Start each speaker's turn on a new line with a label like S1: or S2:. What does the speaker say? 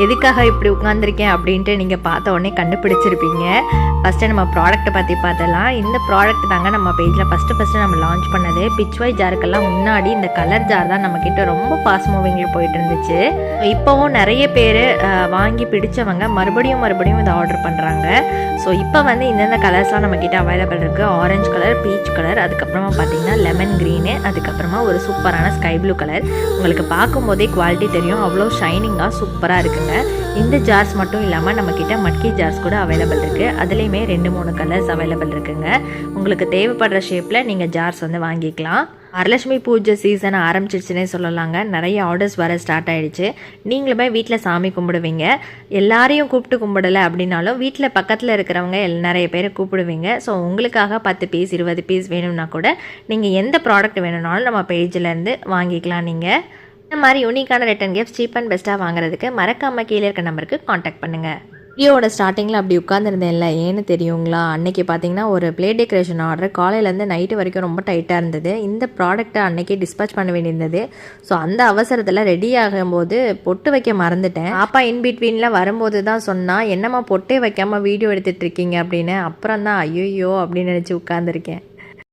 S1: எதுக்காக இப்படி உட்காந்துருக்கேன் அப்படின்ட்டு நீங்கள் பார்த்த உடனே கண்டுபிடிச்சிருப்பீங்க. ஃபஸ்ட்டு நம்ம ப்ராடக்ட்டை பற்றி பார்த்தலாம். இந்த ப்ராடக்ட் தாங்க நம்ம பேஜில் ஃபஸ்ட்டு நம்ம லான்ச் பண்ணது. பிச்வாய் ஜாருக்கெல்லாம் முன்னாடி இந்த கலர் ஜார் தான் நம்மக்கிட்ட ரொம்ப ஃபாஸ்ட் மூவிங்கில் போயிட்டு இருந்துச்சு. இப்போவும் நிறைய பேர் வாங்கி பிடிச்சவங்க மறுபடியும் இதை ஆர்டர் பண்ணுறாங்க. ஸோ இப்போ வந்து இந்தந்த கலர்ஸ்லாம் நம்மக்கிட்ட அவைலபிள் இருக்குது. ஆரஞ்சு கலர், பீச் கலர், அதுக்கப்புறமா பார்த்தீங்கன்னா லெமன் க்ரீனு, அதுக்கப்புறமா ஒரு சூப்பரான ஸ்கை ப்ளூ கலர். உங்களுக்கு பார்க்கும்போதே குவாலிட்டி தெரியும், அவ்வளோ ஷைனிங்காக சூப்பராக இருக்குங்க. இந்த ஜார்ஸ் மட்டும் இல்லாமல் நம்மக்கிட்ட மட்கி ஜார்ஸ் கூட அவைலபிள் இருக்குது. அதுலேயுமே 2-3 கலர்ஸ் அவைலபிள் இருக்குங்க. உங்களுக்கு தேவைப்படுற ஷேப்பில் நீங்கள் ஜார்ஸ் வந்து வாங்கிக்கலாம். வரலட்சுமி பூஜை சீசன் ஆரம்பிச்சிருச்சுன்னே சொல்லலாங்க. நிறைய ஆர்டர்ஸ் வர ஸ்டார்ட் ஆகிடுச்சு. நீங்களுமே வீட்டில் சாமி கும்பிடுவீங்க. எல்லாரையும் கூப்பிட்டு கும்பிடலை அப்படின்னாலும் வீட்டில் பக்கத்தில் இருக்கிறவங்க நிறைய பேரை கூப்பிடுவீங்க. ஸோ உங்களுக்காக 10 பீஸ் 20 பீஸ் வேணும்னா கூட நீங்கள் எந்த ப்ராடக்ட் வேணும்னாலும் நம்ம பேஜிலேருந்து வாங்கிக்கலாம். நீங்கள் இந்த மாதிரி யூனிக்கான ரிட்டன் கிஃப்ட்ஸ் சீப் அண்ட் பெஸ்ட்டாக வாங்குறதுக்கு மறக்காமல் கீழே இருக்க நம்பருக்கு காண்டாக்ட் பண்ணுங்கள். வீடியோட ஸ்டார்டிங்கில் அப்படி உட்காந்துருந்தேன்ல, ஏன்னு தெரியுங்களா? அன்றைக்கி பார்த்தீங்கன்னா ஒரு பிளே டெக்கரேஷன் ஆர்டர் காலையிலேருந்து நைட்டு வரைக்கும் ரொம்ப டைட்டாக இருந்தது. இந்த ப்ராடக்ட்டை அன்றைக்கி டிஸ்பேச் பண்ண வேண்டியிருந்தது. ஸோ அந்த அவசரத்தில் ரெடி ஆகும்போது பொட்டு வைக்க மறந்துட்டேன். பாப்பா இன்பிட்வீனில் வரும்போது தான் சொன்னால், என்னம்மா பொட்டே வைக்காமல் வீடியோ எடுத்துகிட்டு இருக்கீங்க அப்படின்னு. அப்புறம் தான் ஐயோ அப்படின்னு நினச்சி உட்காந்துருக்கேன்.